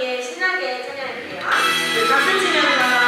함께 신나게 찬양할게요. 박수 치면서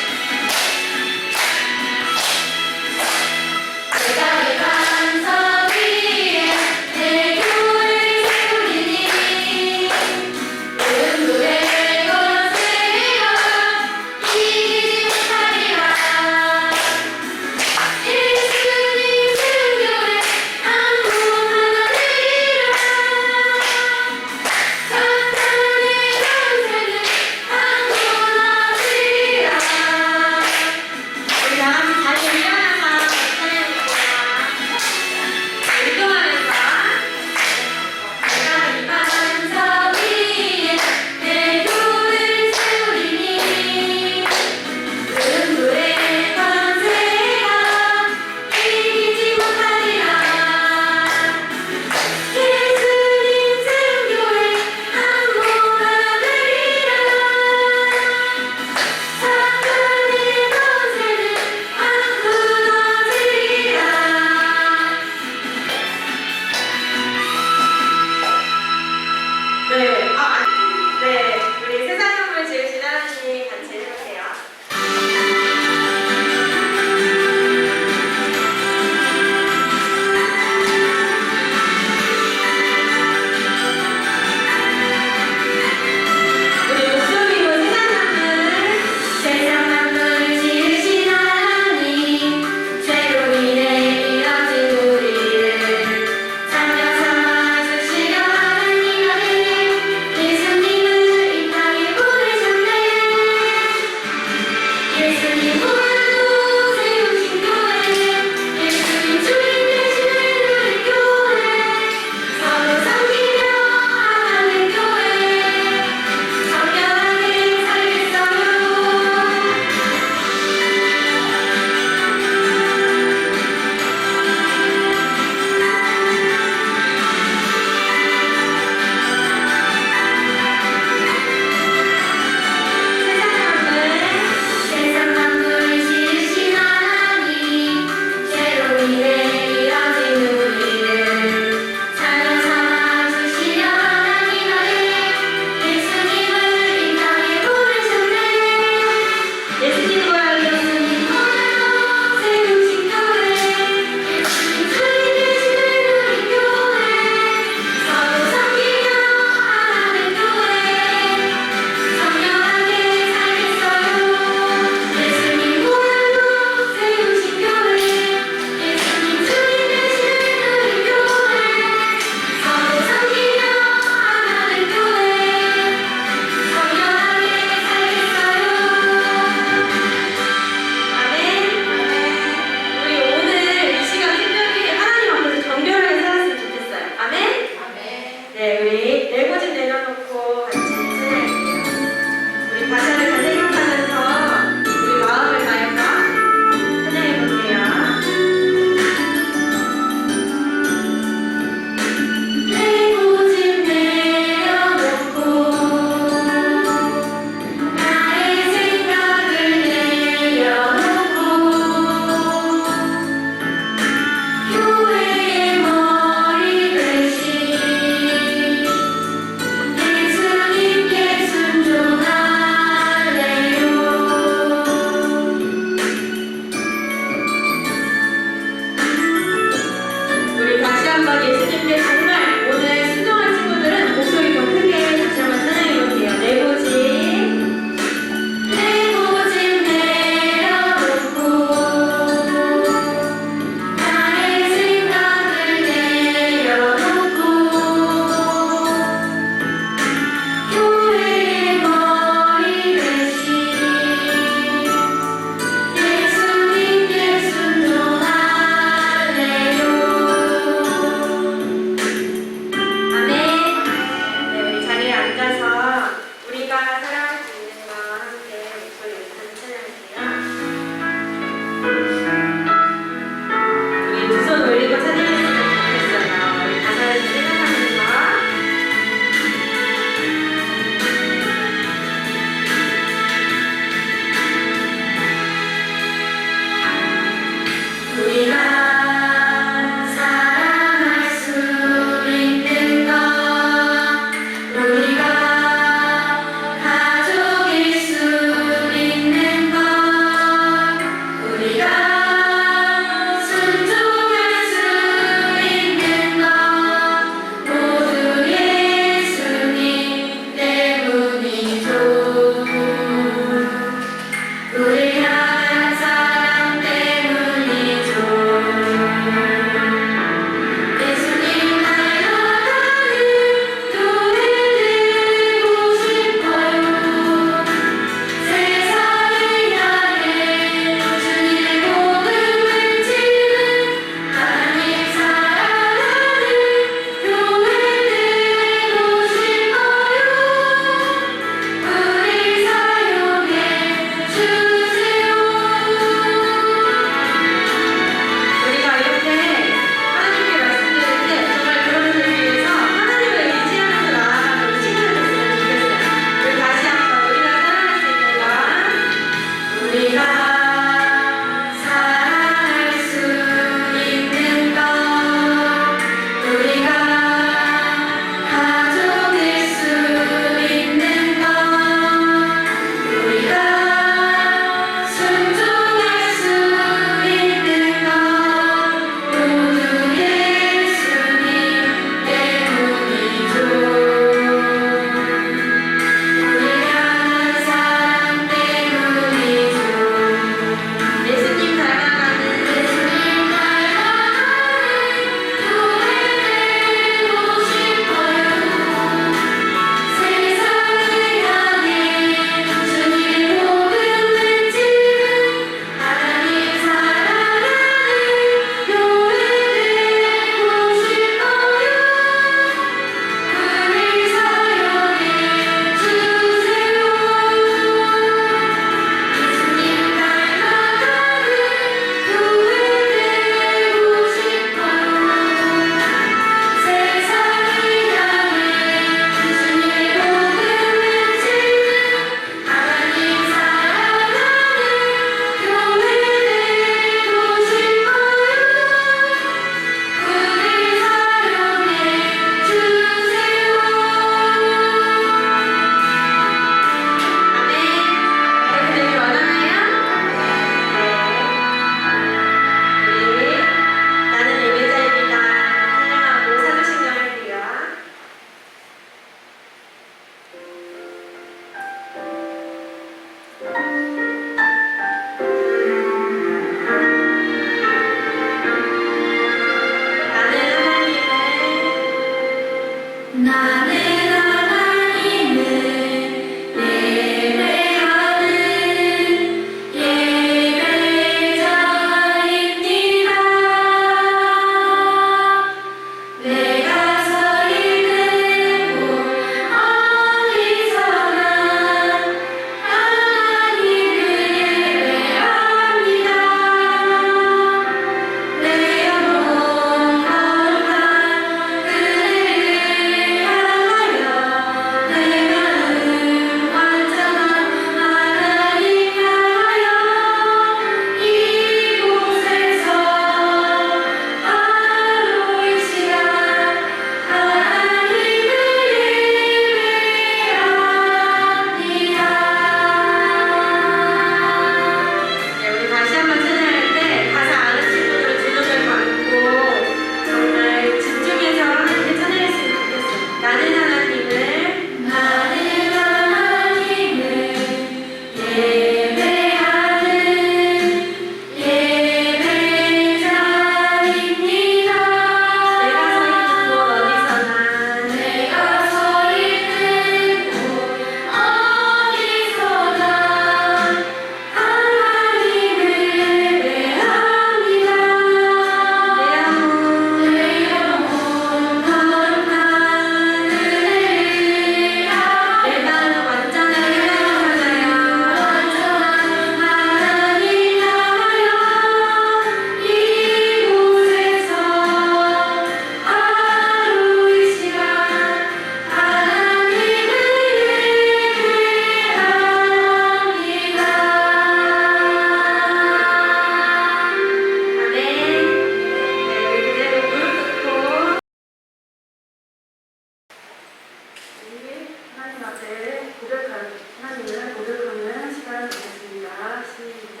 하나님을 고백하는 시간을 갖겠습니다. 시작.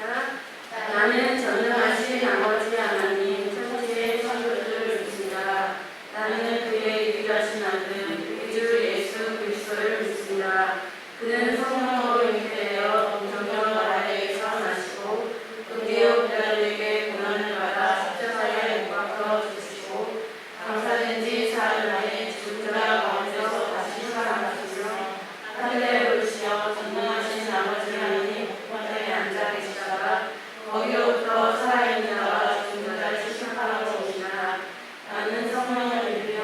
나는 전능하신 아버지 하나님 천지의 창조주를 믿습니다. 나는 그의 유일하신 아들 우리 주 예수 그리스도를 믿습니다. 그는 성령으로 잉태되어 동정녀 마리아에게서 나시고 본디오 빌라도에게 고난을 받아 십자가에 못 박혀 죽으시고 감사된 지 사흘 만에 죽은 자 가운데서 다시 살아나시며 하늘에 오르시어 전능하신 아버지 하나님 우편에 앉아 계시다가 거기로부터 살아있는 자와 죽은 자를 심판하러 오시나 나는 성령을 믿으며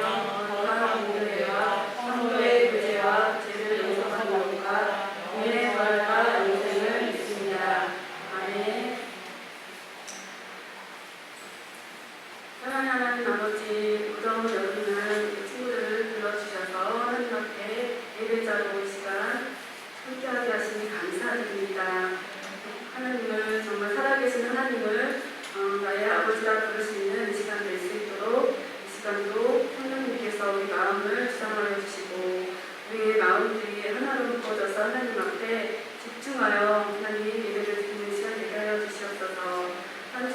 거룩한 공교회와 성도의 교제와 죄를 용서한 것과 영혼의 부활과 영생을 믿습니다. 아멘. 사랑하는 하나님 아버지, 무더운 여름은 친구들을 불러주셔서 하나님 앞에 예배자로 올 시간 함께하게 하시니 감사드립니다. 하나님을 정말 살아계신 하나님을 나의 아버지라 부를 수 있는 이 시간 될 수 있도록 이 시간도 성령님께서 우리 마음을 주장하여 주시고 우리의 마음들이 하나로 묶어져서 하나님 앞에 집중하여 하나님 예배를 드리는 시간 되게 하여 주시옵소서. 한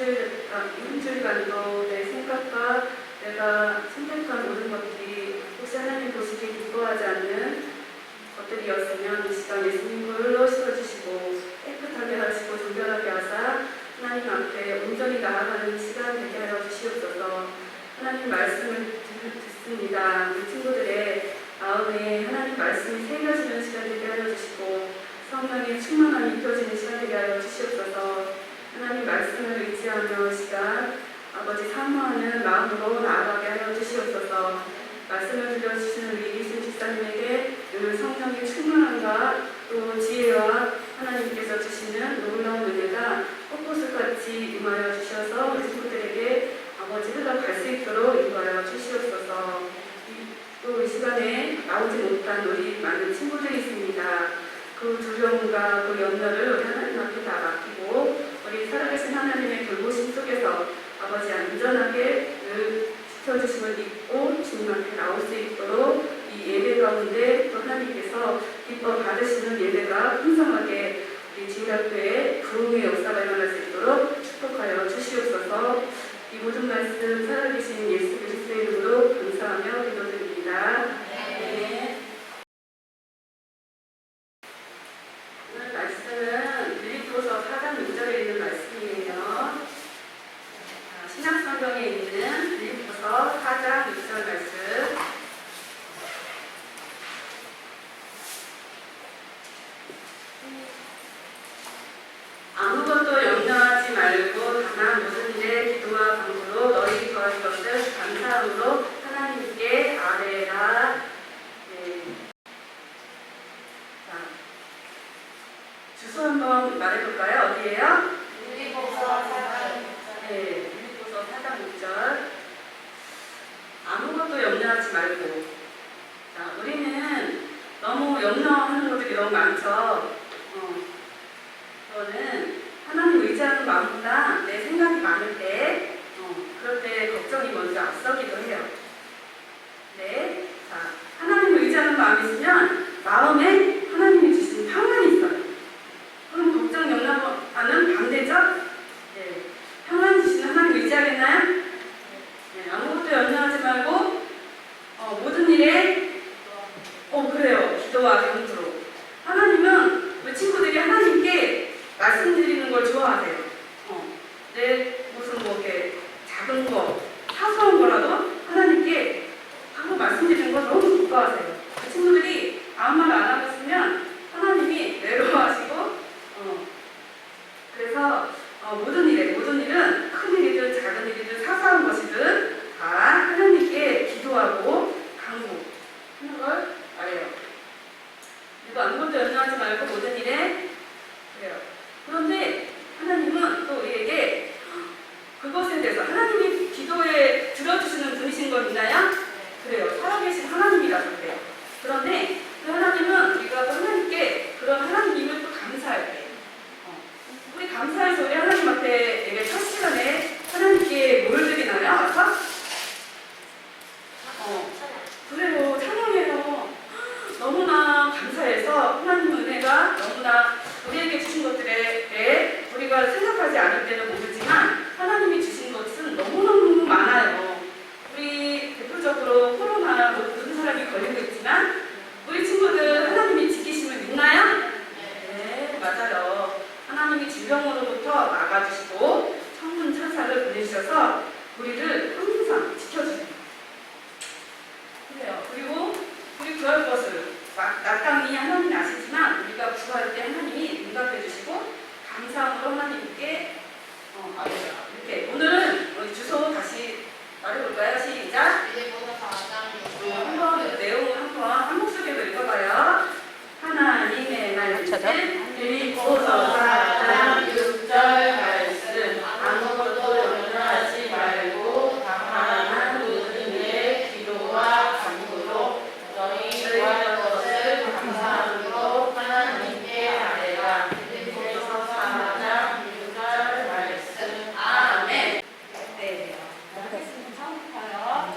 주일간도 내 생각과 내가 선택한 모든 것들이 혹시 하나님 보시기에 기뻐하지 않는 것들이었으면 이 시간 예수님 홀로 씻어주시고 깨끗하게 하시고 정결하게 하사 하나님 앞에 온전히 나아가는 시간 되게 하여 주시옵소서. 하나님 말씀을 듣습니다. 우리 친구들의 마음에 하나님 말씀이 새겨지는 시간 되게 하여 주시고 성령의 충만함이 입혀지는 시간 되게 하여 주시옵소서. 하나님 말씀을 의지하며 시간 아버지 사모하는 마음으로 나아가게 하여 주시옵소서. 말씀을 들려주시는 우리 이순 집사님에게 늘 성령의 충만함과 또 지혜와 하나님께서 주시는 놀라운 은혜가 벚꽃을같이 임하여 주셔서 우리 친구들에게 아버지 흘러갈 수 있도록 인도하여 주시옵소서. 또 이 시간에 나오지 못한 우리 많은 친구들이 있습니다. 그 두려움과 그 염려를 우리 하나님 앞에 다 맡기고 우리 살아계신 하나님의 돌보심 속에서 아버지 안전하게 늘 지켜주심을 믿고 주님 앞에 나올 수 있도록 이 예배 가운데 또 하나님께서 기뻐 받으시는 예배가 풍성하게 우리 주일학교에 부흥의 역사가 일어날 수 있도록 축복하여 주시옵소서. 이 모든 말씀 살아계신 예수 그리스도의 이름으로 감사하며 기도드립니다. 네. 오늘 말씀은 빌립보서 4장 6절에 있는 말씀이에요. 신약성경에 있는 빌립보서 4장 6절 말씀 것들이 너무 많죠. 저는 하나님 의지하는 마음보다 내 생각이 많을 때, 그럴 때 걱정이 먼저 앞서기도 해요. 네, 자, 하나님을 의지하는 마음이 있으면 마음에 하나님이 주신 평안이 있어요. 그럼 걱정, 염려하는 반대죠? 네, 평안 주시는 하나님 의지하겠나요? 네, 아무것도 염려하지 말고 모든 일에 그래요. 기도와 간구로. 하나님은 우리 친구들이 하나님께 말씀드리는 걸 좋아하세요. 무슨 이렇게 작은 거, 사소한 거라도 하나님께 하고 말씀드리는 거 너무 기뻐하세요. 그 친구들이 아무 말 안 하고 있으면 하나님이 외로워하시고, 그래서 모든 일은 큰 일이든 작은 일이든 사소한 것이든 다 하나님께 기도하고 간구하는 걸 말해요. 그리고 아무것도 염려하지 말고 모든 일에 그래요. 그런데 하나님은 또 우리에게 그것에 대해서 하나님이 기도에 들어주시는 분이신 거 있나요? 그래요. 살아계신 하나님이라서 그래요. 그런데 그 하나님은 우리가 또 하나님께 그런 하나님을 또 감사할 때 우리 감사해서 우리 하나님 앞에 예배 첫 시간에 하나님께 뭘 드리나요? 와서? 그래요. 찬양해요. 너무나 감사해서 하나님 은혜가 너무나 우리에게 주신 것들에 우리가 생각하지 않을 때는 모르지만 하나님이 주신 것은 너무너무 많아요. 우리 대표적으로 코로나 모든 사람이 걸리고 있지만 우리 친구들 하나님이 지키심을 믿나요? 네, 맞아요. 하나님이 질병으로부터 막아주시고 천군 천사를 보내주셔서 우리를 항상 지켜주세요. 그래요. 그리고 우리 구할 것을 마땅히 하나님이 아시지만 우리가 구할 때 하나님이 응답해 주시고 감사함으로 하나님께 이렇게 오늘 주소 다시 말해볼까요? 시작. 한번 내용을 한 목소리로 읽어봐요. 하나님의 말씀 빌립보서 4장 6절 말씀 아무것도 염려하지 말고 다만 모든 일에 기도와 간구로 너희 구할 것을 감사함으로 하나님께 아뢰라. 빌립보서 4장 6절 말씀. 아멘. 네, 하겠습니다. 처음부터요.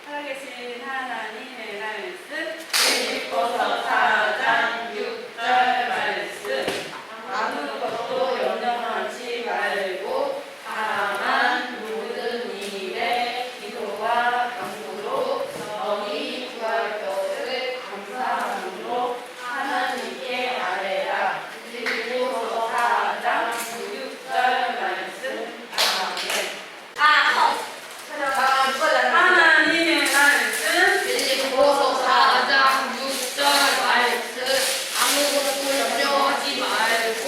살아계신 하나님의 말씀 빌립보서 4장 6절 말씀 아무것도 염려하지 말고 다만 모든 일에 기도와 간구로 너희 구할 것을 감사함으로 하나님께 아뢰라. 빌립보서 4장 6절 말씀. 하나님의 말씀 빌립보서 4장 6절 말씀 아무것도 염려하지 말고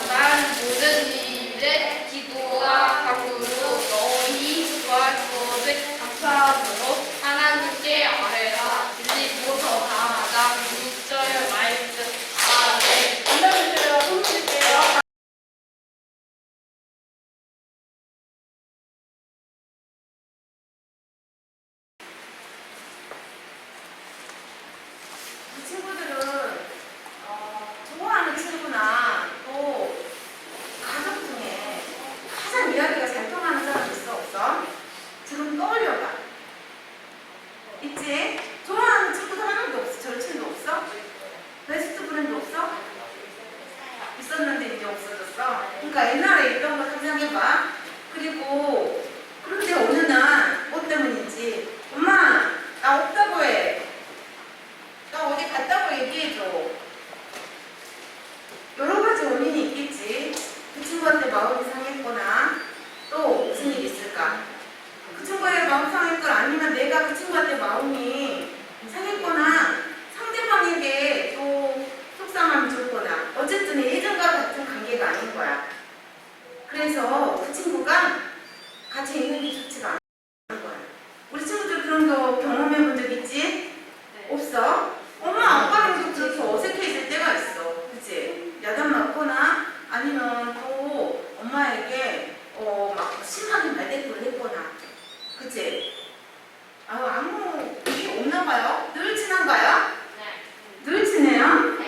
다만 모든 일에 기도와 간구로 너희 구할 것을 감사함으로 하나님께 아뢰라. 빌립보서 4장 6절 말씀. 아멘. 앉아주세요. 손 드릴게요. 이 친구들은 좋아하는 친구나 또 가족 중에 가장 이야기가 잘 통하는 사람 있어 없어? 지금 떠올려봐. 있지? 좋아하는 친구도 하나도 없어. 절친도 없어? 베스트 프렌드 없어? 있었는데 이제 없어졌어. 그러니까 옛날에 있던 거 상상해봐. 그리고 그런데 어느 날 뭐 때문인지 엄마 나 없다고 해. 나 어디 갔다고 얘기해줘. 여러 가지 원인이 있겠지. 그 친구한테 마음이 상했거나 또 무슨 일이 있을까? 그 친구의 마음 상했거나 아니면 내가 그 친구한테 마음이 상했거나 상대방에게 또 속상함이 줬거나 어쨌든 예전과 같은 관계가 아닌 거야. 그래서 그 친구가 같이 있는 게 좋지가 않은 거야. 우리 친구들 그런 거 경험해 본 적 있지? 없어? 엄마 아빠랑 좀 그렇게 어색해질 때가 있어. 그치? 야단 맞거나 아니면 또 엄마에게 막 심하게 말대꾸를 했거나. 그치? 아무 일이 없나 봐요? 늘 친한가요? 네. 늘 친해요? 네.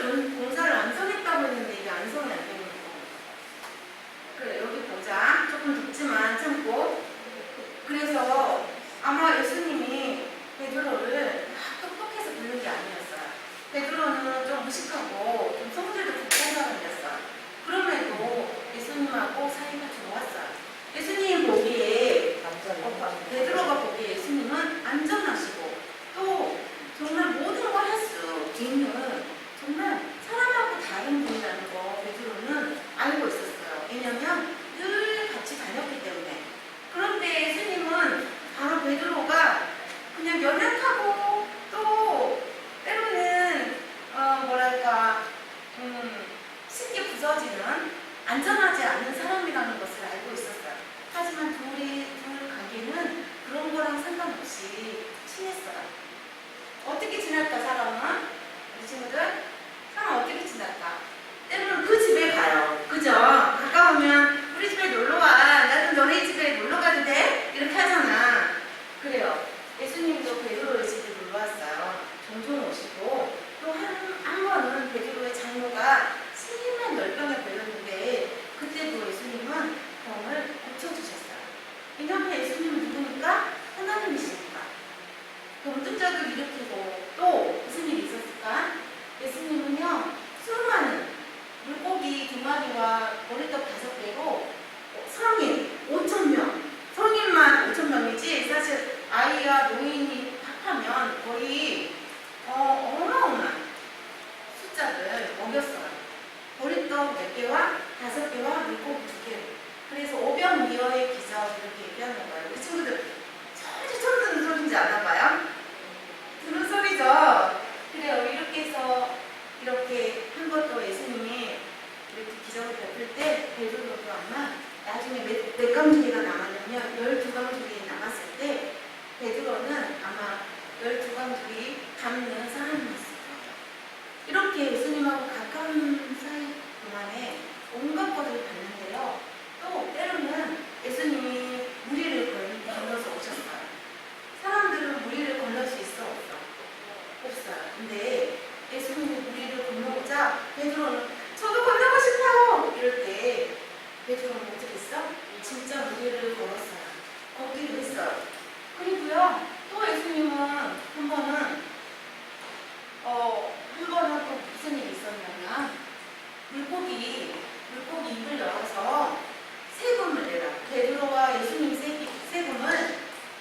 봉사를 완성했다고 했는데 이게 완성이 안 되는 거. 그래, 여기 보자. 조금 덥지만 참고. 그래서 아마 예수님이 베드로를 막 똑똑해서 부른 게 아니었어요. 베드로는 좀 무식하고 좀 성질도 급한 사람이었어요. 그럼에도 예수님하고 사이가 좋았어요. 예수님 보기에 베드로가 보기에 예수님은 안전하시고 또 정말 모든 걸 할 수 있는 정말 사람하고 다른 분이라는 거 베드로는 알고 있었어요. 왜냐하면 늘 같이 다녔기 때문에. 그런데 예수님은 바로 베드로가 그냥 연약하고 또 때로는 뭐랄까 쉽게 부서지는 안전하지 않은 사람이라는 것을 알고 있었어요. 하지만 둘 관계는 그런 거랑 상관없이 친했어요. 어떻게 지낼까 사람은? 우리 친구들? 사람 어떻게 지낼까? 때로는 그 집에 가요. 그죠? 가까우면 우리 집에 놀러와. 나도 너네 집에 놀러 가도 돼? 이렇게 하잖아. 그래요. 예수님도 베드로의 집에 놀러 왔어요. 종종 오시고 또 한 번은 베드로의 장모가 심한 열병에 걸렸는데 그때도 예수님은 병을 고쳐주셨어요. 왜냐하면 예수님은 누구니까? 하나님이시니까. 병든자도 일으키고 또 무슨 일이 있었을까? 예수님은요 수많은 물고기 2마리와 머리떡 5개로 성인 5,000명, 성인만 5,000명이지 사실 아이와 노인이 합하면 거의 어마어마한 숫자를 먹였어요. 머리떡 4개와 5개와 물고기 2개. 그래서 오병이어의 기적 이렇게 얘기하는 거예요. 우리 친구들 처음 듣는 소리인지 아나 봐요? 듣는 소리죠? 그래요. 이렇게 해서 이렇게 한 것도 예수님이 이렇게 기적을 베풀 때 베드로도 아마 나중에 몇 강줄기가 남았냐면 12강줄기 남았을 때 베드로는 아마 12강줄기 담는 사람이었어요. 이렇게 예수님하고 가까운 사이 동안에 온갖 것을 봤는데요. 또 때로는 예수님이 무리를 걸러서 오셨어요. 사람들은 무리를 건널 수 있어 없어? 없어요. 근데 예수님이 무리를 건너오자 베드로는 저도 건너고 싶어요. 이럴 때 베드로는 어떻게 했어? 진짜 무리를 걸었어요. 걷기도 했어요. 그리고요 또 예수님은 한 번은 또 무슨 일이 있었냐면 물고기 입을 열어서 세금을 내라. 베드로와 예수님 세금을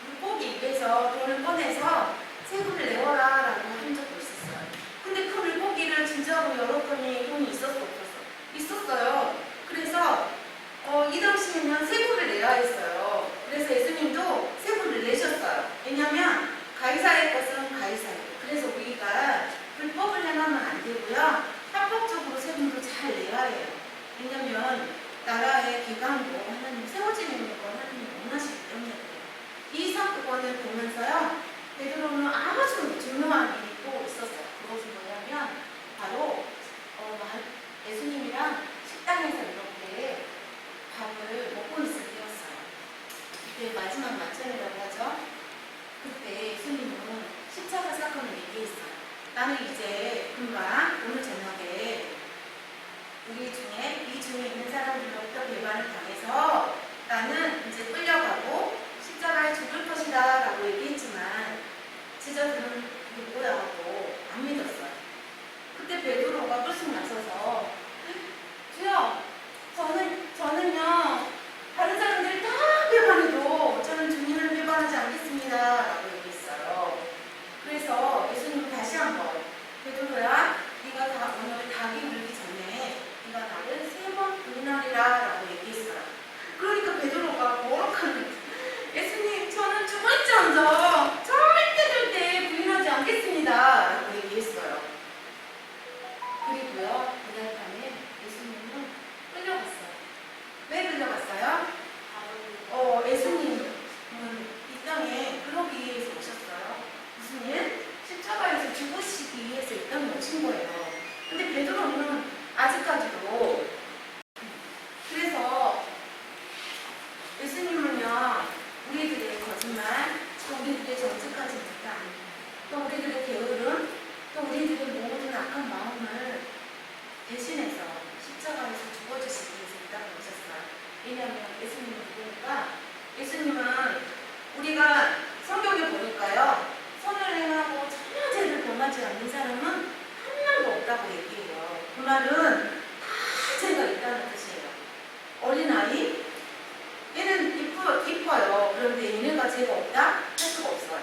물고기 입에서 돈을 꺼내서 세금을 내어라 라고 한 적도 있었어요. 근데 그 물고기를 진짜로 열었더니 돈이 있었어 없었어? 있었어요. 그래서 이 당시에는 세금을 내야 했어요. 그래서 예수님도 세금을 내셨어요. 왜냐하면 가이사의 것은 가이사예요. 그래서 우리가 불법을 해놓으면 안 되고요. 합법적으로 세금도 잘 내야 해요. 왜냐하면 나라의 기강도 하나님 세워지는 거 하나님 원하시기 때문에 이 사건을 보면서요. 베드로는 아주 중요한 일이 또 있었어요. 그것은 뭐냐면 바로 예수님이랑 식당에서 이렇게 밥을 먹고 있을 때였어요. 그때 마지막 만찬이라고 하죠. 그때 예수님은 십자가 사건을 얘기했어요. 나는 이제 금방 오늘 저녁 그 말은 다 죄가 있다는 뜻이에요. 어린아이? 얘는 이뻐요. 그런데 얘네가 죄가 없다? 할 수가 없어요.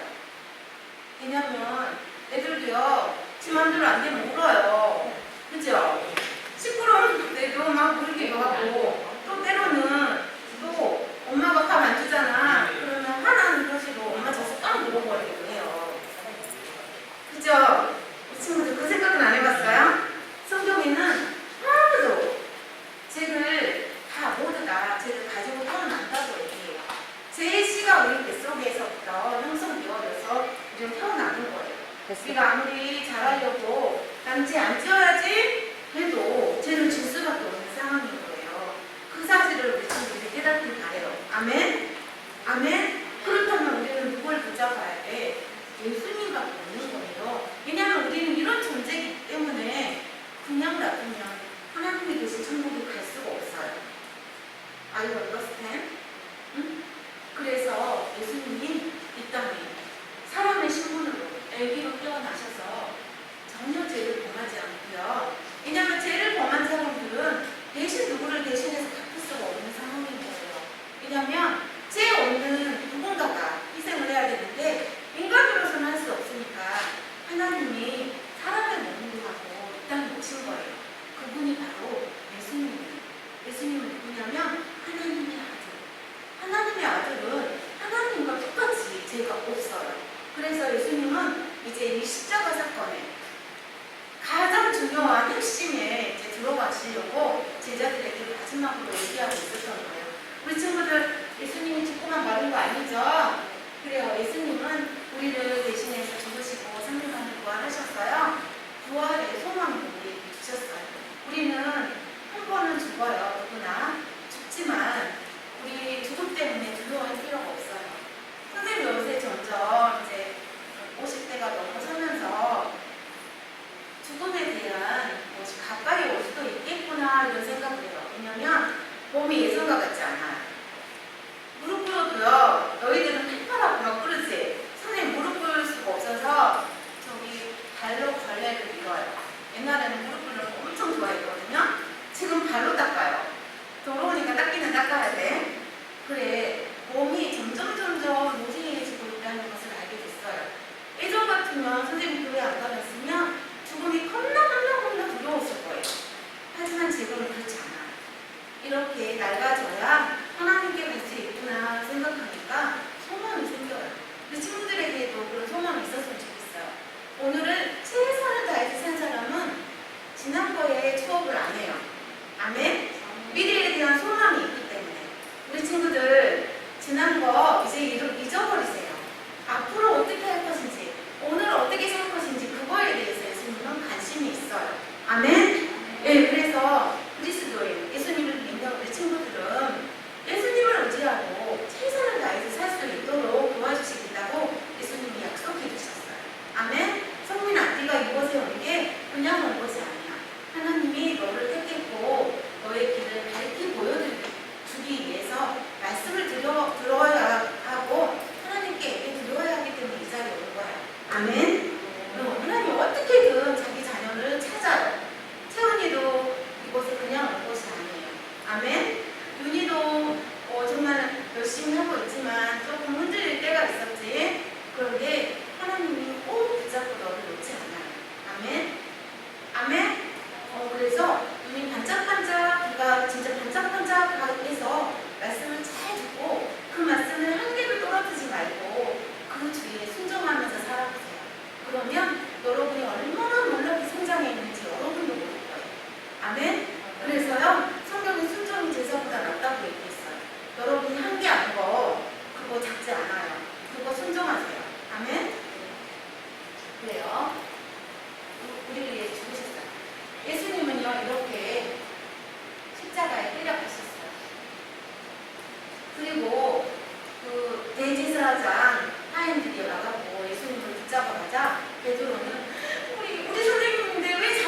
왜냐면 애들도요, 지 맘대로 안 되면 울어요. 그죠? 시끄러운데도 막 울기도 하고, 또 때로는 또 엄마가 밥 안 주잖아. 그러면 화나는 것이로 엄마 젖을 꽉 먹어버리기도 해요. 그죠? 이 친구들 그 생각은 안 해봤어요? 성경에는 아무도 죄를 다 모두 다 죄를 가지고 태어난다고 얘기해요. 죄의 씨가 우리 뱃속에서부터 형성되어져서 우리는 태어나는 거예요. 우리가 아무리 잘하려고 남죄 안 지어야지 해도 죄를 질 수밖에 없는 상황인 거예요. 그 사실을 우리 친구들이 깨닫길 바래요. 아멘? 아멘? 그렇다면 우리는 누굴 붙잡아야 돼? 예수님밖에 없는 거예요. 왜냐하면 우리는 이런 존재이기 때문에 그냥 놔두면 하나님이 계신 천국에 갈 수가 없어요. Are you understand? 응? 그래서 예수님이 이 땅에 사람의 신분으로 애기로 태어나셔서 전혀 죄를 범하지 않고요. 왜냐하면 죄를 범한 사람들은 대신 누구를 대신해서 갚을 수가 없는 상황인 거예요. 왜냐하면 죄 없는 누군가가 희생을 해야 되는데 인간으로서는 할 수 없으니까 하나님이 사람을 먹는다고 이 땅에 오신 거예요. 그분이 바로 예수님이에요. 예수님은 누구냐면 하나님의 아들. 하나님의 아들은 하나님과 똑같이 죄가 없어요. 그래서 예수님은 이제 이 십자가 사건에 가장 중요한 핵심에 이제 들어가시려고 제자들에게 마지막으로 얘기하고 있었던 거예요. 우리 친구들 예수님이 죽고만 마른 거 아니죠? 그래요. 예수님은 우리를 대신해서 죽으시고 3일 만에 부활하셨어요. 부활의 소망을 우리에게 주셨어요. 우리는 한 번은 죽어요. 누구나 죽지만 우리 죽음 때문에 두려워할 필요가 없어요. 선생님 요새 점점 이제 50대가 넘어서면서 죽음에 대한 것이 가까이 올 수도 있겠구나 이런 생각을 해요. 왜냐면 몸이 예전과 같지 않아요. 무릎 꿇어도요, 너희들은 팔팔하고 막 그러지? 선생님 무릎 꿇을 수가 없어서 저기 발로 걸레를 밀어요. 옛날에는 무릎 꿇는 거 엄청 좋아했거든요. 지금 발로 닦아요. 더러우니까 닦기는 닦아야 돼. 그래, 몸이 점점 무지해지고 있다는 것을 알게 됐어요. 예전 같으면 선생님 교회 안 가봤으면 죽음이 겁나 두려웠을 거예요. 하지만 지금은 그렇지 않아요. 이렇게 낡아져야 하나님께 갈 수 있구나 생각하니까 소망이 생겨요. 우리 친구들에게도 그런 소망이 있었으면 좋겠어요. 오늘은 최선을 다해서 산 사람은 지난 거에 추억을 안 해요. 아멘? 미래에 대한 소망이 있기 때문에 우리 친구들 지난 거 이제 잊어버리세요. 앞으로 어떻게 할 것인지, 오늘 어떻게 살 것인지 그거에 대해서 예수님은 관심이 있어요. 아멘? 예, 그래서 그리스도예요. 예수님을 믿는 우리 친구들은 예수님을 의지하고 최선을 다해서 살 수 있도록 도와주시겠다고 예수님이 약속해 주셨어요. 아멘? 성민아, 네가 이곳에 온 게 그냥 온 것이 아니야. 하나님이 너를 택했고 너의 길을 밝히 보여주기 위해서 말씀을 들어야 하고 하나님께 드려야 하기 때문에 이 자리에 온 거야. 아멘? 하나님이 어떻게든 자기 자녀를 찾아요. 채원이도 이곳에 그냥 온 것이 아니에요. 아멘? 윤희도 정말 열심히 하고 있지만 조금 흔들릴 때가 있었지. 그런데 하나님이 꼭 붙잡고 너를 놓지 않아요. 아멘? 아멘? 그래서 눈이 반짝반짝, 귀가 진짜 반짝반짝해서 말씀을 잘 듣고 그 말씀을 한 개도 떨어뜨리지 말고 그 주위에 순종하면서 살아보세요. 그러면 여러분이 얼마나 놀랍게 성장해 있는지 여러분도 모를 거예요. 아멘? 그래서요, 성경에 순종이 제사보다 낫다고 얘기했어요. 여러분이 한 게 안 거, 그거 작지 않아요. 그거 순종하세요. 아멘? 그래요. 우리를 위해 죽으셨어요. 예수님은요, 이렇게 십자가에 끌려가셨어요. 그리고 그 대제사장 하인들이 와갖고 예수님을 붙잡아가자 베드로는 우리 선생님인데 왜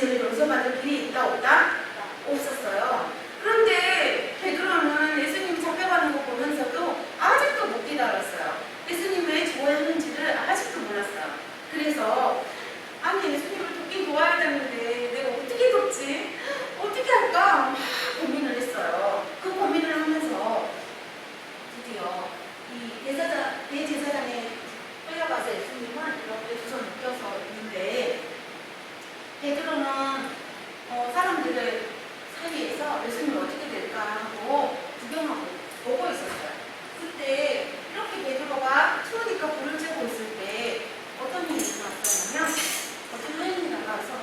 죄를 용서받을 길이 있다 없다? 없었어요. 그런데 베드로는 예수님이 잡혀가는 거 보면서도 아직도 못 깨달았어요. 예수님 왜 좋아하는지를 아직도 몰랐어요. 그래서 아니 예수님을 돕긴 도와야 되는데 내가 어떻게 돕지? 어떻게 할까? 막 고민을 했어요. 그 고민을 하면서 드디어 이 대제사장에 끌려가서 예수님은 이렇게 두손 묶여서 있는데 베드로는 사람들의 사이에서 예수님이 어떻게 될까 하고 구경하고 보고 있었어요. 그때 이렇게 베드로가 추우니까 불을 쬐고 있을 때 어떤 일이 일어났냐면 어떤 하인이 나가서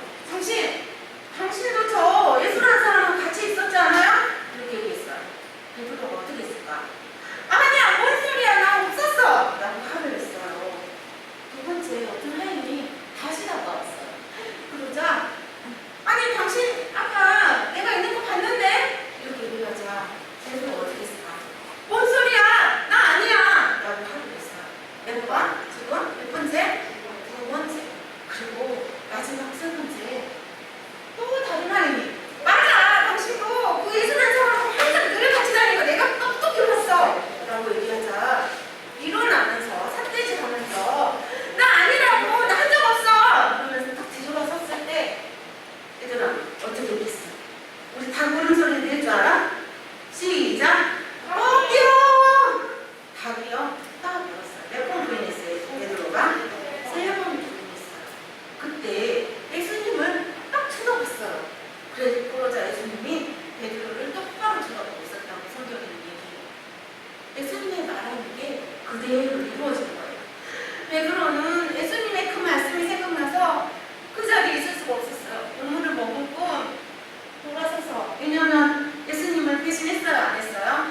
당신도 저 예수라는 사람하고 같이 있었지 않아요? 이렇게 얘기했어요. 베드로가 어떻게 했을까? 아니야 뭔 소리야 나 없었어 라고 화를 냈어요. 두 번째 어떤 하인이 다시 다가왔어요. 그러자 아니 당신 아까 내가 있는 거 봤는데 이렇게 얘기하자 베드로가 어떻게 했을까? 뭔 소리야 나 아니야 라고 화를 냈어요. 몇 번? 지금? 몇 번째? 두 번째. 그리고 마지막 세 번째 또 다른 하인이 맞아 당신도 그 예수라는 사람하고 항상 늘 같이 다니고 내가 똑똑히 봤어 라고 얘기하자 일어나면서 삿대질 하면서 나 아니라고 나 한 적 없어 그러면서 딱 뒤돌아섰을 때 얘들아 어떻게 했겠어? 우리 닭 울음소리 낼 줄 알아? 시작 뛰어 닭이요? 딱 울었어요. 몇 번 부인했어요 베드로가? 3번 부인했어요. 그때 예수님을 딱 쳐다봤어요. 그러자 예수님이 베드로를 똑바로 쳐다보고 있었다고 성경에 얘기해요. 예수님의 말하는 게 그대로 이루어진 거예요. 베드로는 예수님의 그 말씀이 생각나서 그 자리에 있을 수가 없었어요. 우물을 머금고 돌아서서 왜냐면 예수님을 배신했어요? 안 했어요?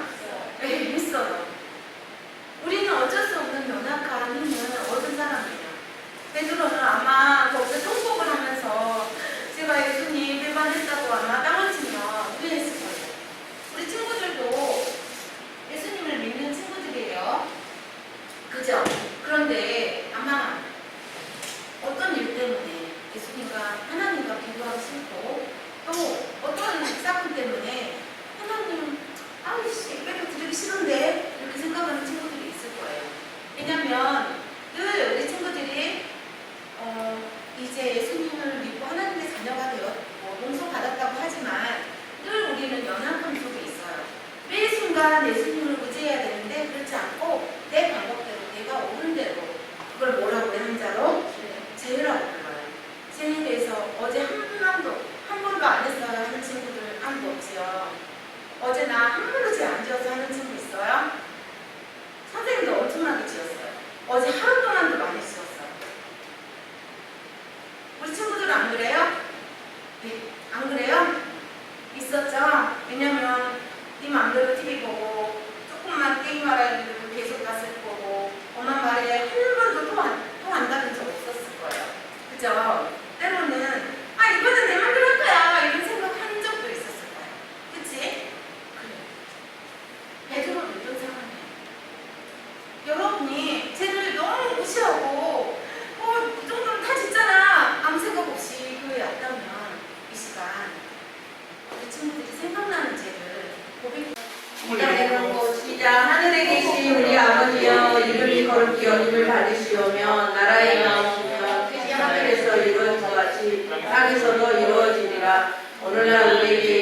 네, 했어요. 우리는 어쩔 수 없는 연약한 힘을 얻은 사람이에요. 베드로는 아마 거기서 통곡을 하면서 제가 예수님 배반했다고 아마 땅을 치며 후회했을 거예요. 우리 친구들도 예수님을 믿는 친구들이에요. 그죠? 그런데 아마 어떤 일 때문에 예수님과 하나님과 비교하기 싫고 또 어떤 사건 때문에 하나님 아이씨 예배를 드리기 싫은데 이렇게 생각하는 친구들이 있을 거예요. 왜냐면 늘 우리 친구들이 이제 예수님을 믿고 하나님의 자녀가 되었고 용서받았다고 하지만 늘 우리는 연약함 속에 있어요. 매 순간 예수님을 의지해야 되는데 그렇지 않고 내 방법대로 내가 옳은 대로 그걸 뭐라고 해 한자로? 죄라고 불러요. 죄에 대해서 어제 한 번도 안 했어요 하는 친구들 아무도 없지요. 어제 나 한 번도 죄 안 지어서 하는 친구 있어요? 선생님도 엄청나게 지었어요. 어제 하루 동안도 많이 지었어요. 우리 친구들은 안 그래요? 네, 안 그래요? 있었죠? 왜냐면 네 맘대로 TV 보고 조금만 게임하라 해도 계속 갔을 거고 엄마 말에 한 번도 통 안다는 적 없었을 거예요. 그죠? 때로는 아 이거는 내 맘대로 할 거야 이런 생각 한 적도 있었을 거예요. 그치? 그래. 베드로도 이런 상황이에요. 여러분이 죄를 너무 무시하고 이 정도는 다 짓잖아 아무 생각 없이 교회에 왔다면 이 시간 우리 친구들이 생각나는 죄를 고백해요. 시작. 하늘에 계신 우리 아버지여 이름이 거룩히 여김을 받으시오며 나라의 나오시며 뜻이 하늘에서 이루어진 것 같이 땅에서도 이루어지리라. 오늘날 우리에게